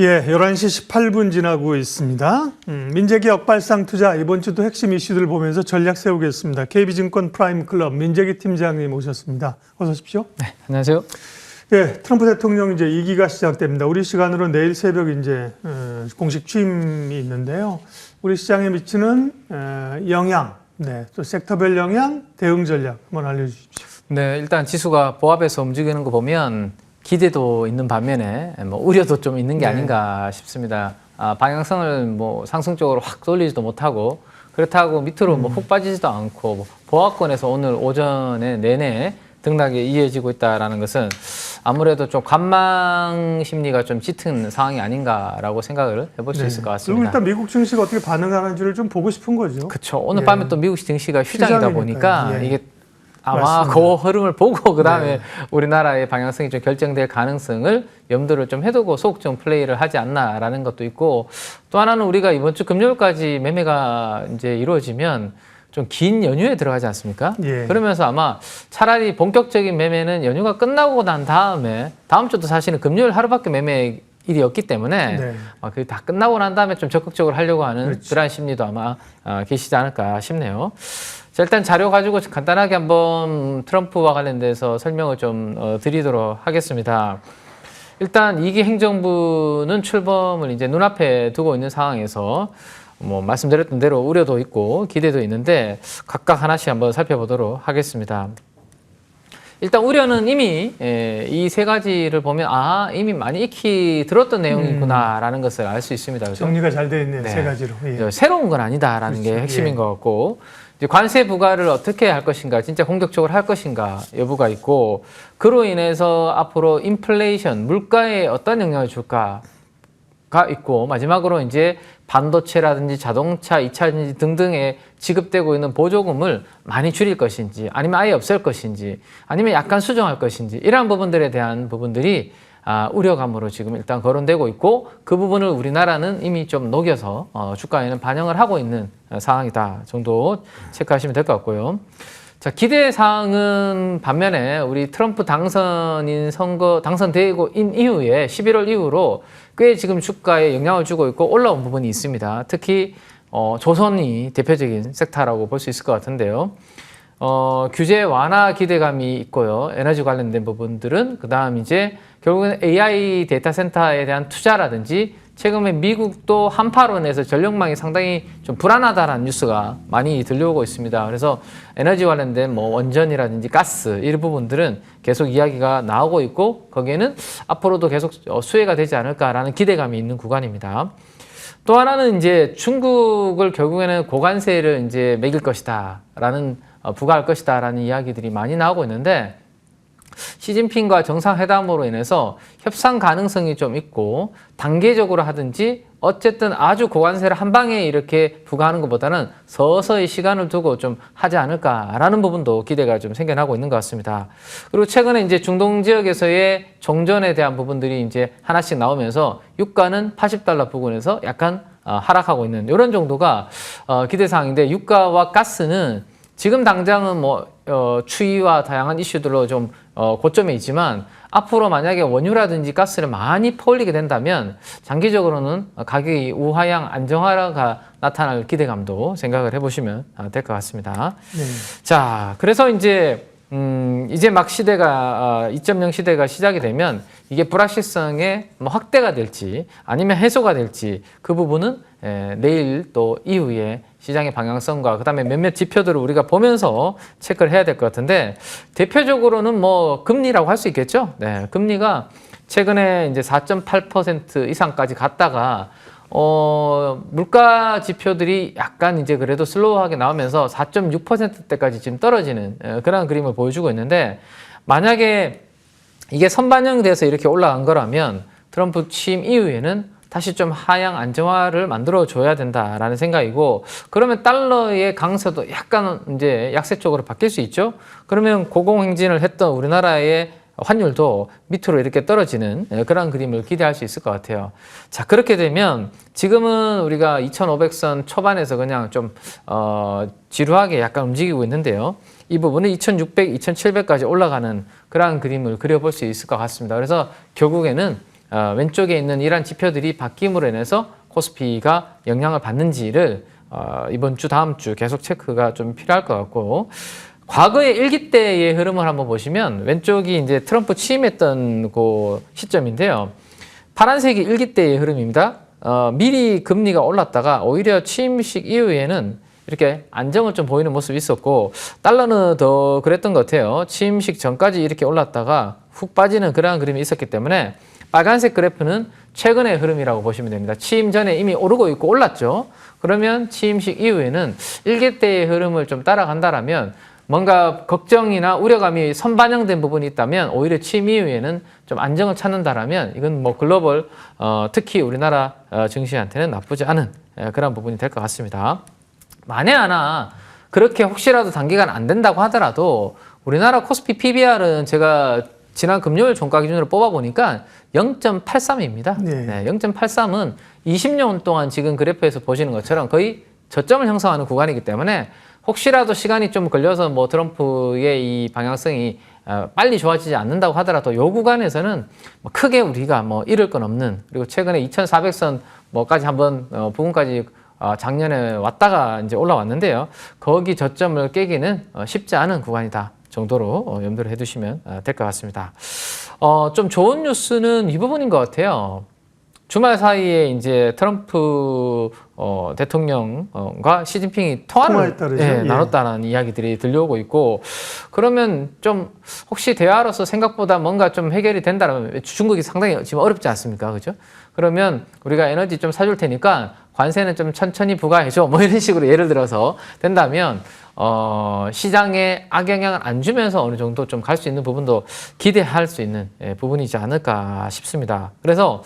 예, 11시 18분 지나고 있습니다. 민재기 역발상 투자 이번 주도 핵심 이슈들 보면서 전략 세우겠습니다. KB증권 프라임클럽 민재기 팀장님 오셨습니다. 어서 오십시오. 네, 안녕하세요. 예, 트럼프 대통령 이제 2기가 시작됩니다. 우리 시간으로 내일 새벽 이제 공식 취임이 있는데요. 우리 시장에 미치는 영향, 네, 또 섹터별 영향, 대응 전략 한번 알려주십시오. 네, 일단 지수가 보합해서 움직이는 거 보면 기대도 있는 반면에 우려도 좀 있는 게 아닌가 싶습니다. 방향성을 상승적으로 확 돌리지도 못하고 그렇다고 밑으로 훅 빠지지도 않고 보합권에서 오늘 오전에 내내 등락이 이어지고 있다는 것은 아무래도 좀 관망 심리가 좀 짙은 상황이 아닌가라고 생각을 해볼 수 있을 것 같습니다. 그리고 일단 미국 증시가 어떻게 반응하는지를 좀 보고 싶은 거죠. 그렇죠. 오늘 밤에 또 미국 증시가 휴장이다 보니까 이게 아마 맞습니다. 그 흐름을 보고 그다음에 우리나라의 방향성이 좀 결정될 가능성을 염두를 좀 해두고 소극적 플레이를 하지 않나라는 것도 있고, 또 하나는 우리가 이번 주 금요일까지 매매가 이제 이루어지면 좀 긴 연휴에 들어가지 않습니까? 그러면서 아마 차라리 본격적인 매매는 연휴가 끝나고 난 다음에, 다음 주도 사실은 금요일 하루밖에 매매 일이 없기 때문에 그게 다 끝나고 난 다음에 좀 적극적으로 하려고 하는 그런 심리도 아마 계시지 않을까 싶네요. 자, 일단 자료 가지고 간단하게 한번 트럼프와 관련돼서 설명을 좀 드리도록 하겠습니다. 일단 2기 행정부는 출범을 이제 눈앞에 두고 있는 상황에서 말씀드렸던 대로 우려도 있고 기대도 있는데 각각 하나씩 한번 살펴보도록 하겠습니다. 일단 우려는 이미 이 세 가지를 보면 이미 많이 익히 들었던 내용이구나라는 것을 알 수 있습니다. 그렇죠? 정리가 잘 되어 있는 세 가지로. 새로운 건 아니다라는 게 핵심인 것 같고, 이제 관세 부과를 어떻게 할 것인가, 진짜 공격적으로 할 것인가 여부가 있고, 그로 인해서 앞으로 인플레이션, 물가에 어떤 영향을 줄까가 있고, 마지막으로 이제 반도체라든지 자동차, 2차전지 등등에 지급되고 있는 보조금을 많이 줄일 것인지, 아니면 아예 없앨 것인지, 아니면 약간 수정할 것인지, 이러한 부분들에 대한 부분들이 우려감으로 지금 일단 거론되고 있고, 그 부분을 우리나라는 이미 좀 녹여서 주가에는 반영을 하고 있는 상황이다 정도 체크하시면 될 것 같고요. 자, 기대 사항은 반면에 우리 트럼프 당선되고 인 이후에 11월 이후로 꽤 지금 주가에 영향을 주고 있고 올라온 부분이 있습니다. 특히 조선이 대표적인 섹터라고 볼 수 있을 것 같은데요. 규제 완화 기대감이 있고요. 에너지 관련된 부분들은 그다음 이제 결국은 AI 데이터 센터에 대한 투자라든지, 최근에 미국도 한파론에서 전력망이 상당히 좀 불안하다라는 뉴스가 많이 들려오고 있습니다. 그래서 에너지 관련된 원전이라든지 가스 이런 부분들은 계속 이야기가 나오고 있고, 거기에는 앞으로도 계속 수혜가 되지 않을까라는 기대감이 있는 구간입니다. 또 하나는 이제 중국을 결국에는 고관세를 이제 매길 것이다라는 부과할 것이다라는 이야기들이 많이 나오고 있는데, 시진핑과 정상회담으로 인해서 협상 가능성이 좀 있고 단계적으로 하든지 어쨌든 아주 고관세를 한 방에 이렇게 부과하는 것보다는 서서히 시간을 두고 좀 하지 않을까라는 부분도 기대가 좀 생겨나고 있는 것 같습니다. 그리고 최근에 이제 중동 지역에서의 종전에 대한 부분들이 이제 하나씩 나오면서 유가는 $80 부근에서 약간 하락하고 있는 이런 정도가 기대 사항인데, 유가와 가스는 지금 당장은 추위와 다양한 이슈들로 좀 고점에 있지만, 앞으로 만약에 원유라든지 가스를 많이 퍼올리게 된다면 장기적으로는 가격이 우하향 안정화가 나타날 기대감도 생각을 해보시면 될 것 같습니다. 자, 그래서 이제 막 시대가 2.0 시대가 시작이 되면 이게 불확실성의 확대가 될지 아니면 해소가 될지, 그 부분은 내일 또 이후에 시장의 방향성과 그다음에 몇몇 지표들을 우리가 보면서 체크를 해야 될 것 같은데, 대표적으로는 금리라고 할 수 있겠죠. 네, 금리가 최근에 이제 4.8% 이상까지 갔다가 물가 지표들이 약간 이제 그래도 슬로우하게 나오면서 4.6%대까지 지금 떨어지는 그런 그림을 보여주고 있는데, 만약에 이게 선반영돼서 이렇게 올라간 거라면 트럼프 취임 이후에는 다시 좀 하향 안정화를 만들어 줘야 된다라는 생각이고, 그러면 달러의 강세도 약간 이제 약세 쪽으로 바뀔 수 있죠. 그러면 고공행진을 했던 우리나라의 환율도 밑으로 이렇게 떨어지는 그런 그림을 기대할 수 있을 것 같아요. 자, 그렇게 되면 지금은 우리가 2,500선 초반에서 그냥 좀 지루하게 약간 움직이고 있는데요. 이 부분은 2,600, 2,700까지 올라가는 그런 그림을 그려볼 수 있을 것 같습니다. 그래서 결국에는 왼쪽에 있는 이러한 지표들이 바뀜으로 인해서 코스피가 영향을 받는지를 이번 주 다음 주 계속 체크가 좀 필요할 것 같고 과거의 일기 때의 흐름을 한번 보시면 왼쪽이 이제 트럼프 취임했던 그 시점인데요. 파란색이 일기 때의 흐름입니다. 미리 금리가 올랐다가 오히려 취임식 이후에는 이렇게 안정을 좀 보이는 모습이 있었고 달러는 더 그랬던 것 같아요. 취임식 전까지 이렇게 올랐다가 훅 빠지는 그러한 그림이 있었기 때문에 빨간색 그래프는 최근의 흐름이라고 보시면 됩니다. 취임 전에 이미 오르고 있고 올랐죠. 그러면 취임식 이후에는 일기 때의 흐름을 좀 따라간다라면 뭔가 걱정이나 우려감이 선반영된 부분이 있다면 오히려 취임 이후에는 좀 안정을 찾는다라면 이건 뭐 글로벌 특히 우리나라 증시한테는 나쁘지 않은 그런 부분이 될 것 같습니다. 만에 하나 그렇게 혹시라도 단기간 안 된다고 하더라도 우리나라 코스피 PBR은 제가 지난 금요일 종가 기준으로 뽑아보니까 0.83입니다. 네, 0.83은 20년 동안 지금 그래프에서 보시는 것처럼 거의 저점을 형성하는 구간이기 때문에 혹시라도 시간이 좀 걸려서 뭐 트럼프의 이 방향성이 빨리 좋아지지 않는다고 하더라도 이 구간에서는 뭐 크게 우리가 뭐 잃을 건 없는 그리고 최근에 2,400선 뭐까지 한번 부근까지 작년에 왔다가 이제 올라왔는데요. 거기 저점을 깨기는 쉽지 않은 구간이다 정도로 염두를 해두시면 될 것 같습니다. 좀 좋은 뉴스는 이 부분인 것 같아요. 주말 사이에 이제 트럼프 대통령과 시진핑이 통화를 나눴다는 이야기들이 들려오고 있고 그러면 좀 혹시 대화로서 생각보다 뭔가 좀 해결이 된다면 중국이 상당히 지금 어렵지 않습니까? 그죠? 그러면 우리가 에너지 좀 사줄 테니까 관세는 좀 천천히 부과해줘. 뭐 이런 식으로 예를 들어서 된다면 시장에 악영향을 안 주면서 어느 정도 좀 갈 수 있는 부분도 기대할 수 있는 부분이지 않을까 싶습니다. 그래서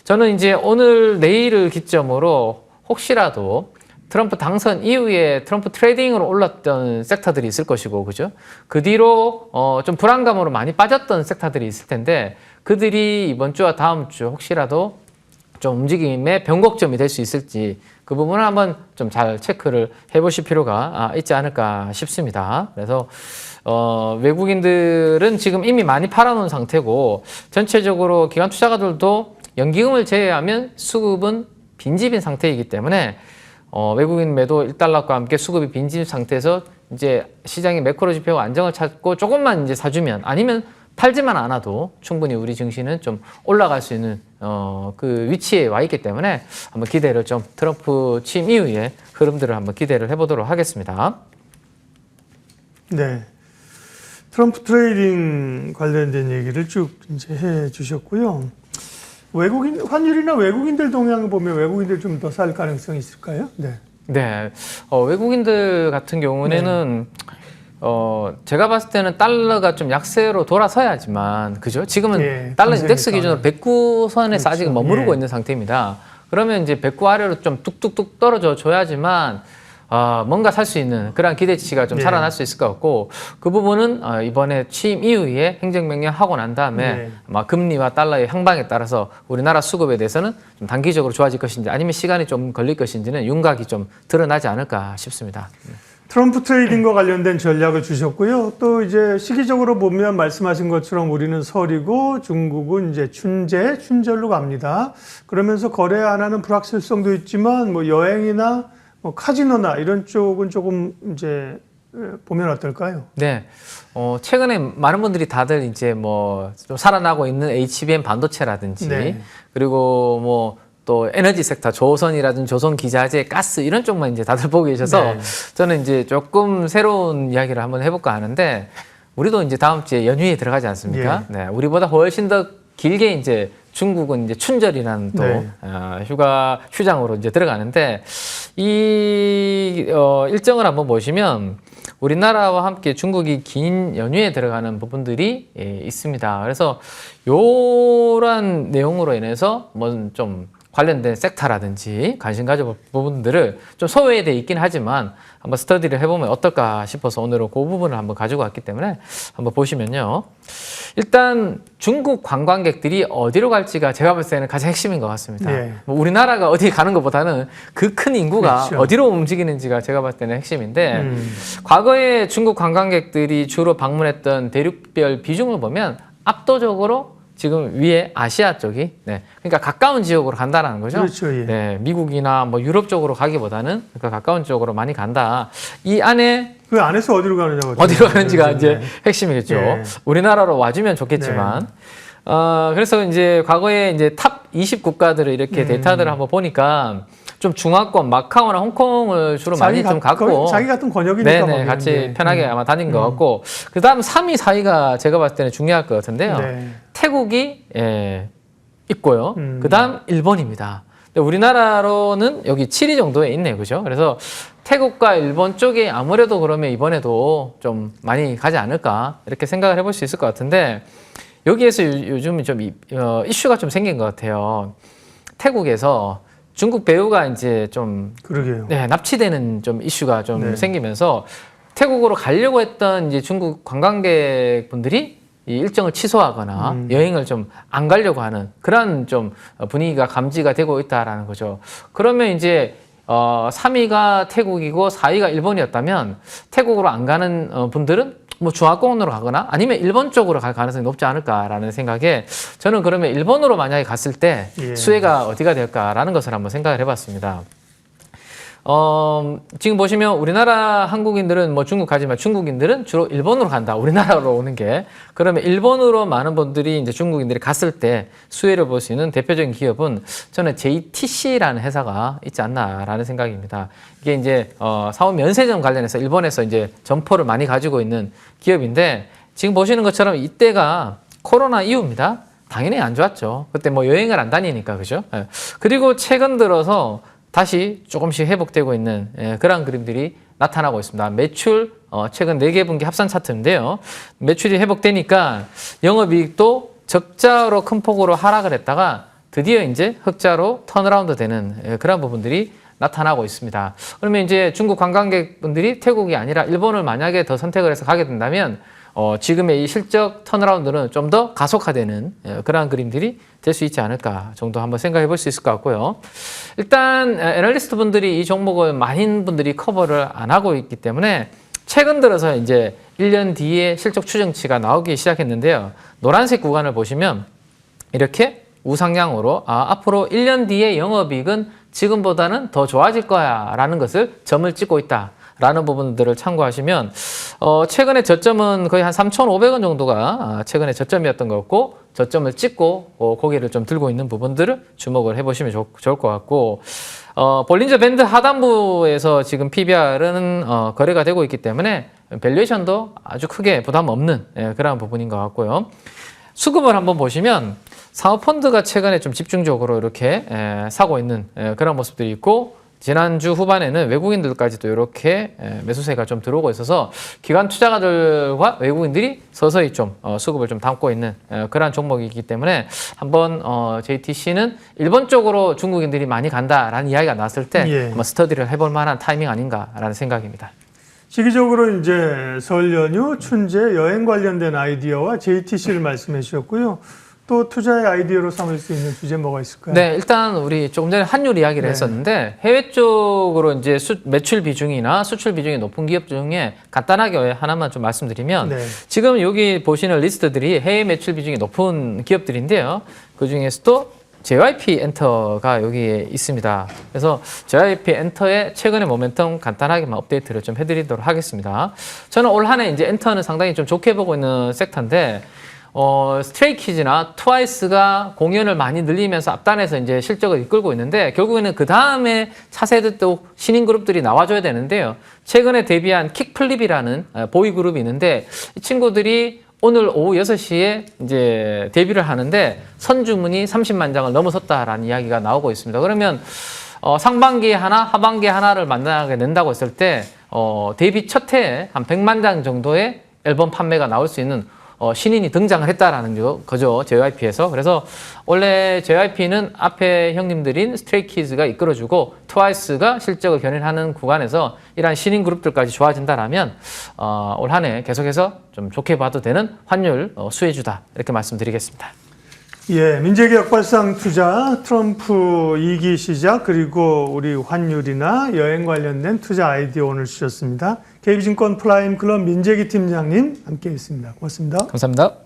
저는 이제 오늘 내일을 기점으로 혹시라도 트럼프 당선 이후에 트럼프 트레이딩으로 올랐던 섹터들이 있을 것이고, 그죠? 그 뒤로 좀 불안감으로 많이 빠졌던 섹터들이 있을 텐데 그들이 이번 주와 다음 주 혹시라도 좀 움직임의 변곡점이 될 수 있을지 그 부분을 한번 좀 잘 체크를 해보실 필요가 있지 않을까 싶습니다. 그래서 외국인들은 지금 이미 많이 팔아놓은 상태고 전체적으로 기관 투자가들도 연기금을 제외하면 수급은 빈집인 상태이기 때문에 외국인 매도 1달러과 함께 수급이 빈집 상태에서 이제 시장의 매크로 지표가 안정을 찾고 조금만 이제 사주면 아니면 팔지만 않아도 충분히 우리 증시는 좀 올라갈 수 있는 그 위치에 와 있기 때문에 한번 기대를 좀 트럼프 취임 이후에 흐름들을 한번 기대를 해보도록 하겠습니다. 네, 트럼프 트레이딩 관련된 얘기를 쭉 이제 해주셨고요. 외국인 환율이나 외국인들 동향을 보면 외국인들 좀 더 살 가능성이 있을까요? 네. 네, 외국인들 같은 경우에는 제가 봤을 때는 달러가 좀 약세로 돌아서야지만, 그죠? 지금은 달러 인덱스 기준으로 109선에서 그렇죠. 아직 머무르고 있는 상태입니다. 그러면 이제 109 아래로 좀 뚝뚝뚝 떨어져 줘야지만, 뭔가 살 수 있는 그런 기대치가 좀 살아날 수 있을 것 같고, 그 부분은 이번에 취임 이후에 행정명령 하고 난 다음에 아마 금리와 달러의 향방에 따라서 우리나라 수급에 대해서는 좀 단기적으로 좋아질 것인지 아니면 시간이 좀 걸릴 것인지는 윤곽이 좀 드러나지 않을까 싶습니다. 트럼프 트레이딩과 관련된 전략을 주셨고요. 또 이제 시기적으로 보면 말씀하신 것처럼 우리는 설이고 중국은 이제 춘절로 갑니다. 그러면서 거래 안 하는 불확실성도 있지만 뭐 여행이나 뭐 카지노나 이런 쪽은 조금 이제 보면 어떨까요? 네. 최근에 많은 분들이 다들 이제 뭐 좀 살아나고 있는 HBM 반도체라든지 그리고 뭐 또 에너지 섹터, 조선이라든지 조선기자재, 가스 이런 쪽만 이제 다들 보고 계셔서 저는 이제 조금 새로운 이야기를 한번 해볼까 하는데 우리도 이제 다음 주에 연휴에 들어가지 않습니까? 네, 우리보다 훨씬 더 길게 이제 중국은 이제 춘절이라는 또 휴장으로 이제 들어가는데 이 일정을 한번 보시면 우리나라와 함께 중국이 긴 연휴에 들어가는 부분들이 있습니다. 그래서 요런 내용으로 인해서 뭐 좀 관련된 섹터라든지 관심 가져볼 부분들을 좀 소외돼 있긴 하지만 한번 스터디를 해보면 어떨까 싶어서 오늘은 그 부분을 한번 가지고 왔기 때문에 한번 보시면요. 일단 중국 관광객들이 어디로 갈지가 제가 볼 때는 가장 핵심인 것 같습니다. 뭐 우리나라가 어디 가는 것보다는 그 큰 인구가 어디로 움직이는지가 제가 봤을 때는 핵심인데 과거에 중국 관광객들이 주로 방문했던 대륙별 비중을 보면 압도적으로 지금 위에 아시아 쪽이 그러니까 가까운 지역으로 간다라는 거죠. 그렇죠. 예. 네, 미국이나 뭐 유럽 쪽으로 가기보다는 그러니까 가까운 쪽으로 많이 간다. 이 안에 그 안에서 어디로 가느냐가 어디로 가는지가 네. 이제 핵심이겠죠. 네. 우리나라로 와주면 좋겠지만, 그래서 이제 과거에 이제 탑 20 국가들을 이렇게 데이터들을 한번 보니까 좀 중화권, 마카오나 홍콩을 주로 많이 좀 갖고, 자기 같은 권역이니까 네네, 같이 거기는. 편하게 아마 다닌 것 같고, 그 다음 3위, 4위가 제가 봤을 때는 중요할 것 같은데요. 네. 태국이 있고요. 그 다음 일본입니다. 근데 우리나라로는 여기 7위 정도에 있네요. 그죠? 그래서 태국과 일본 쪽이 아무래도 그러면 이번에도 좀 많이 가지 않을까 이렇게 생각을 해볼 수 있을 것 같은데 여기에서 요즘 좀 이슈가 좀 생긴 것 같아요. 태국에서 중국 배우가 이제 좀 그러게요. 납치되는 좀 이슈가 좀 네. 생기면서 태국으로 가려고 했던 이제 중국 관광객분들이 이 일정을 취소하거나 여행을 좀 안 가려고 하는 그런 좀 분위기가 감지가 되고 있다라는 거죠. 그러면 이제 3위가 태국이고 4위가 일본이었다면 태국으로 안 가는 분들은 뭐 중화권으로 가거나 아니면 일본 쪽으로 갈 가능성이 높지 않을까라는 생각에 저는 그러면 일본으로 만약에 갔을 때 예. 수혜가 어디가 될까라는 것을 한번 생각을 해봤습니다. 지금 보시면 우리나라 한국인들은 뭐 중국 가지만 중국인들은 주로 일본으로 간다. 우리나라로 오는 게. 그러면 일본으로 많은 분들이 이제 중국인들이 갔을 때 수혜를 볼 수 있는 대표적인 기업은 저는 JTC라는 회사가 있지 않나라는 생각입니다. 이게 이제 사업 면세점 관련해서 일본에서 이제 점포를 많이 가지고 있는 기업인데 지금 보시는 것처럼 이때가 코로나 이후입니다. 당연히 안 좋았죠. 그때 뭐 여행을 안 다니니까 그죠? 예. 그리고 최근 들어서 다시 조금씩 회복되고 있는 그런 그림들이 나타나고 있습니다. 매출 최근 4개 분기 합산 차트인데요. 매출이 회복되니까 영업이익도 적자로 큰 폭으로 하락을 했다가 드디어 이제 흑자로 턴어라운드 되는 그런 부분들이 나타나고 있습니다. 그러면 이제 중국 관광객분들이 태국이 아니라 일본을 만약에 더 선택을 해서 가게 된다면 지금의 이 실적 턴어라운드는 좀 더 가속화되는 그러한 그림들이 될 수 있지 않을까 정도 한번 생각해 볼 수 있을 것 같고요. 일단 애널리스트 분들이 이 종목을 많은 분들이 커버를 안 하고 있기 때문에 최근 들어서 이제 1년 뒤에 실적 추정치가 나오기 시작했는데요. 노란색 구간을 보시면 이렇게 우상향으로 앞으로 1년 뒤에 영업이익은 지금보다는 더 좋아질 거야 라는 것을 점을 찍고 있다. 라는 부분들을 참고하시면 최근에 저점은 거의 한 3,500원 정도가 최근에 저점이었던 것 같고 저점을 찍고 고개를 좀 들고 있는 부분들을 주목을 해보시면 좋을 것 같고 볼린저 밴드 하단부에서 지금 PBR은 거래가 되고 있기 때문에 밸류에이션도 아주 크게 부담 없는 그런 부분인 것 같고요. 수급을 한번 보시면 사모펀드가 최근에 좀 집중적으로 이렇게 사고 있는 그런 모습들이 있고 지난주 후반에는 외국인들까지도 이렇게 매수세가 좀 들어오고 있어서 기관 투자가들과 외국인들이 서서히 좀 수급을 좀 담고 있는 그러한 종목이기 때문에 한번 JTC는 일본 쪽으로 중국인들이 많이 간다라는 이야기가 나왔을 때 한번 스터디를 해볼 만한 타이밍 아닌가라는 생각입니다. 시기적으로 이제 설 연휴, 춘제, 여행 관련된 아이디어와 JTC를 말씀해 주셨고요. 또 투자의 아이디어로 삼을 수 있는 주제 뭐가 있을까요? 네, 일단 우리 조금 전에 환율 이야기를 했었는데 해외 쪽으로 이제 매출 비중이나 수출 비중이 높은 기업 중에 간단하게 하나만 좀 말씀드리면 지금 여기 보시는 리스트들이 해외 매출 비중이 높은 기업들인데요. 그 중에서도 JYP 엔터가 여기에 있습니다. 그래서 JYP 엔터의 최근의 모멘텀 간단하게만 업데이트를 좀 해드리도록 하겠습니다. 저는 올 한 해 이제 엔터는 상당히 좀 좋게 보고 있는 섹터인데 스트레이키즈나 트와이스가 공연을 많이 늘리면서 앞단에서 이제 실적을 이끌고 있는데 결국에는 그 다음에 차세대 또 신인 그룹들이 나와줘야 되는데요. 최근에 데뷔한 킥플립이라는 보이 그룹이 있는데 이 친구들이 오늘 오후 6시에 이제 데뷔를 하는데 선주문이 30만 장을 넘어섰다라는 이야기가 나오고 있습니다. 그러면 상반기에 하나, 하반기에 하나를 만나게 된다고 했을 때 데뷔 첫 해에 한 100만 장 정도의 앨범 판매가 나올 수 있는 신인이 등장을 했다라는 거죠, JYP에서. 그래서 원래 JYP는 앞에 형님들인 스트레이키즈가 이끌어주고 트와이스가 실적을 견인하는 구간에서 이러한 신인 그룹들까지 좋아진다라면 올 한 해 계속해서 좀 좋게 봐도 되는 환율 수혜주다 이렇게 말씀드리겠습니다. 예, 민재개혁 발상 투자, 트럼프 2기 시작, 그리고 우리 환율이나 여행 관련된 투자 아이디어 오늘 주셨습니다. KB증권 프라임클럽 민재기 팀장님 함께했습니다. 고맙습니다. 감사합니다.